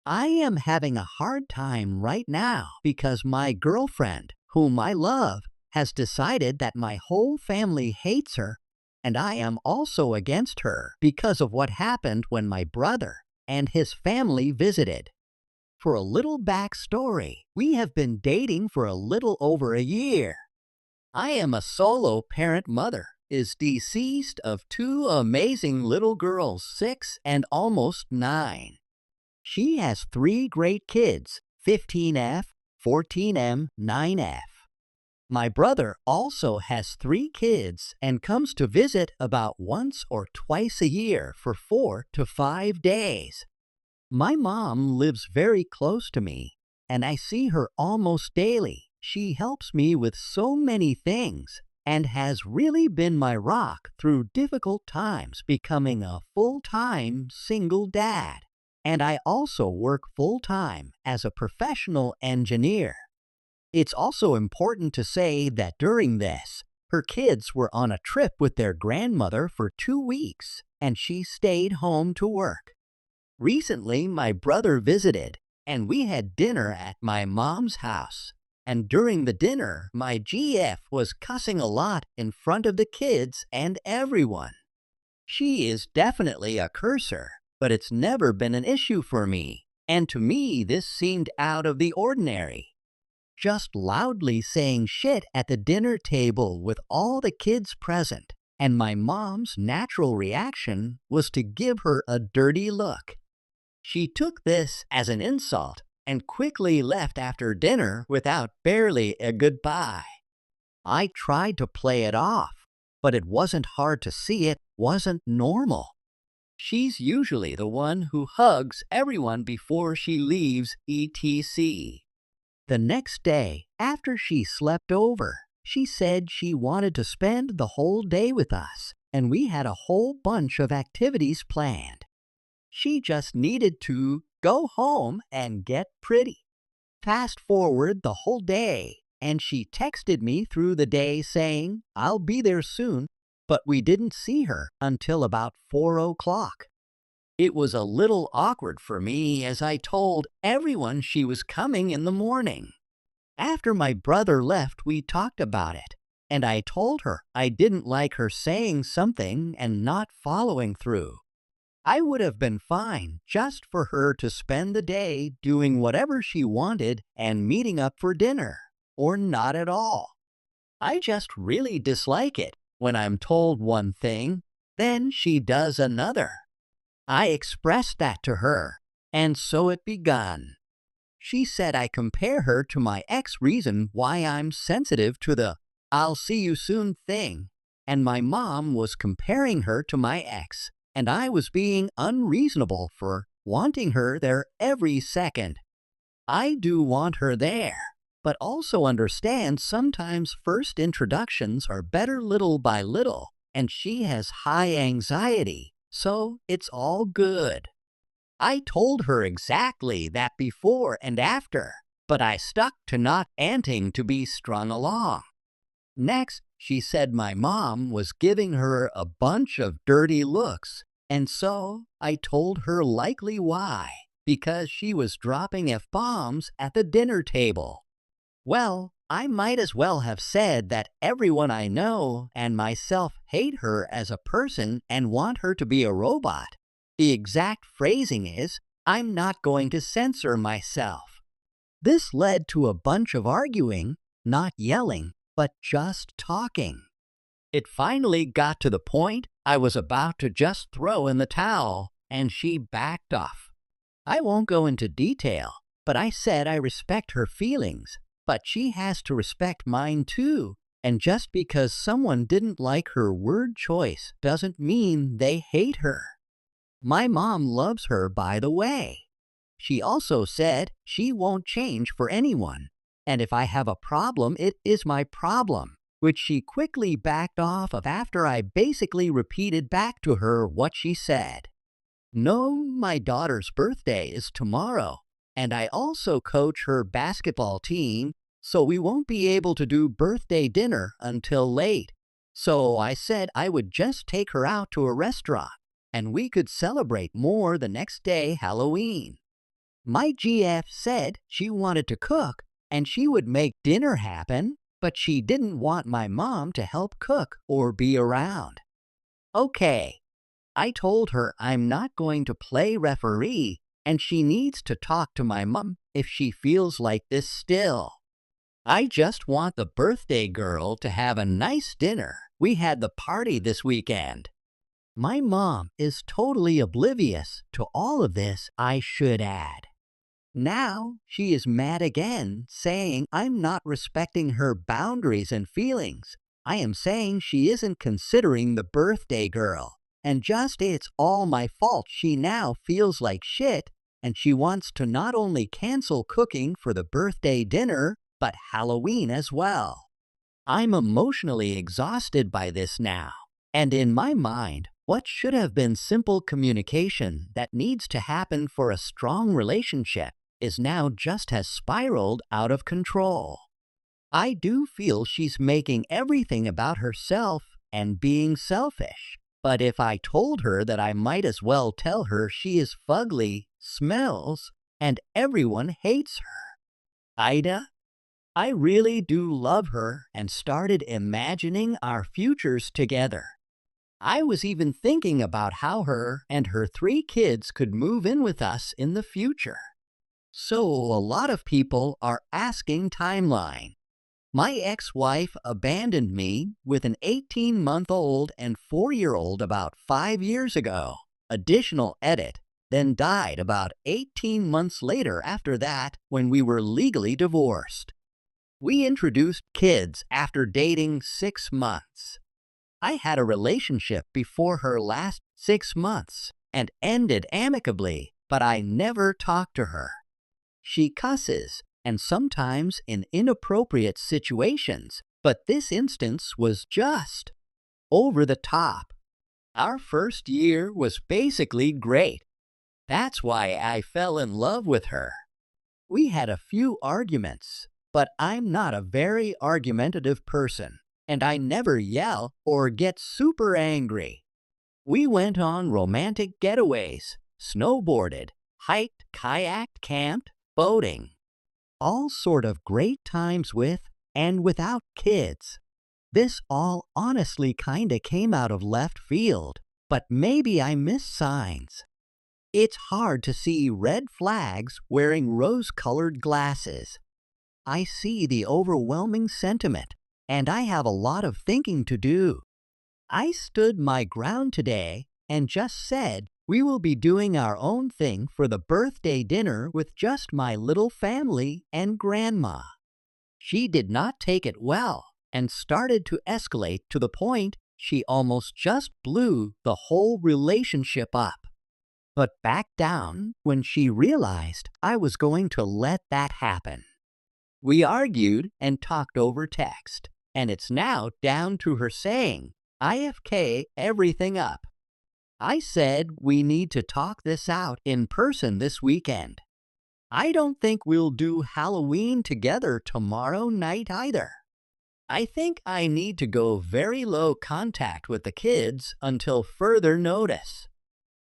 I am having a hard time right now because my girlfriend, whom I love, has decided that my whole family hates her, and I am also against her because of what happened when my brother and his family visited. For a little backstory, we have been dating for a little over a year. I am a solo parent mother, is deceased of two amazing little girls, 6 and almost 9. She has three great kids, 15F, 14M, 9F. My brother also has three kids and comes to visit about once or twice a year for 4 to 5 days. My mom lives very close to me, and I see her almost daily. She helps me with so many things and has really been my rock through difficult times becoming a full-time single dad. And I also work full-time as a professional engineer. It's also important to say that during this, her kids were on a trip with their grandmother for 2 weeks, and she stayed home to work. Recently, my brother visited, and we had dinner at my mom's house. And during the dinner, my GF was cussing a lot in front of the kids and everyone. She is definitely a cursor, but it's never been an issue for me, and to me this seemed out of the ordinary. Just loudly saying shit at the dinner table with all the kids present, and my mom's natural reaction was to give her a dirty look. She took this as an insult and quickly left after dinner without barely a goodbye. I tried to play it off, but it wasn't hard to see it wasn't normal. She's usually the one who hugs everyone before she leaves etc. The next day, after she slept over, she said she wanted to spend the whole day with us, and we had a whole bunch of activities planned. She just needed to go home and get pretty. Fast forward the whole day, and she texted me through the day saying, "I'll be there soon," but we didn't see her until about 4 o'clock. It was a little awkward for me as I told everyone she was coming in the morning. After my brother left, we talked about it, and I told her I didn't like her saying something and not following through. I would have been fine just for her to spend the day doing whatever she wanted and meeting up for dinner, or not at all. I just really dislike it when I'm told one thing, then she does another. I expressed that to her, and so it begun. She said I compare her to my ex reason why I'm sensitive to the "I'll see you soon" thing, and my mom was comparing her to my ex, and I was being unreasonable for wanting her there every second. I do want her there, but also understand sometimes first introductions are better little by little, and she has high anxiety, so it's all good. I told her exactly that before and after, but I stuck to not anting to be strung along. Next, she said my mom was giving her a bunch of dirty looks, and so I told her likely why, because she was dropping F-bombs at the dinner table. Well, I might as well have said that everyone I know and myself hate her as a person and want her to be a robot. The exact phrasing is, "I'm not going to censor myself." This led to a bunch of arguing, not yelling, but just talking. It finally got to the point I was about to just throw in the towel, and she backed off. I won't go into detail, but I said I respect her feelings, but she has to respect mine too. And just because someone didn't like her word choice doesn't mean they hate her. My mom loves her, by the way. She also said she won't change for anyone, and if I have a problem, it is my problem, which she quickly backed off of after I basically repeated back to her what she said. No, my daughter's birthday is tomorrow, and I also coach her basketball team, so we won't be able to do birthday dinner until late. So I said I would just take her out to a restaurant, and we could celebrate more the next day, Halloween. My GF said she wanted to cook and she would make dinner happen, but she didn't want my mom to help cook or be around. Okay, I told her I'm not going to play referee and she needs to talk to my mom if she feels like this still. I just want the birthday girl to have a nice dinner. We had the party this weekend. My mom is totally oblivious to all of this, I should add. Now she is mad again, saying I'm not respecting her boundaries and feelings. I am saying she isn't considering the birthday girl. And just it's all my fault. She now feels like shit, and she wants to not only cancel cooking for the birthday dinner, but Halloween as well. I'm emotionally exhausted by this now. And in my mind, what should have been simple communication that needs to happen for a strong relationship is now just has spiraled out of control. I do feel she's making everything about herself and being selfish. But if I told her that I might as well tell her she is fugly, smells, and everyone hates her. Ida, I really do love her and started imagining our futures together. I was even thinking about how her and her 3 kids could move in with us in the future. So a lot of people are asking timeline. My ex-wife abandoned me with an 18-month-old and 4-year-old about 5 years ago. Additional edit, then died about 18 months later after that when we were legally divorced. We introduced kids after dating 6 months. I had a relationship before her last 6 months and ended amicably, but I never talked to her. She cusses, and sometimes in inappropriate situations, but this instance was just over the top. Our first year was basically great. That's why I fell in love with her. We had a few arguments, but I'm not a very argumentative person, and I never yell or get super angry. We went on romantic getaways, snowboarded, hiked, kayaked, camped, boating. All sort of great times with and without kids. This all honestly kinda came out of left field, but maybe I missed signs. It's hard to see red flags wearing rose-colored glasses. I see the overwhelming sentiment, and I have a lot of thinking to do. I stood my ground today and just said we will be doing our own thing for the birthday dinner with just my little family and grandma. She did not take it well and started to escalate to the point she almost just blew the whole relationship up, but backed down when she realized I was going to let that happen. We argued and talked over text, and it's now down to her saying, IFK everything up. I said we need to talk this out in person this weekend. I don't think we'll do Halloween together tomorrow night either. I think I need to go very low contact with the kids until further notice.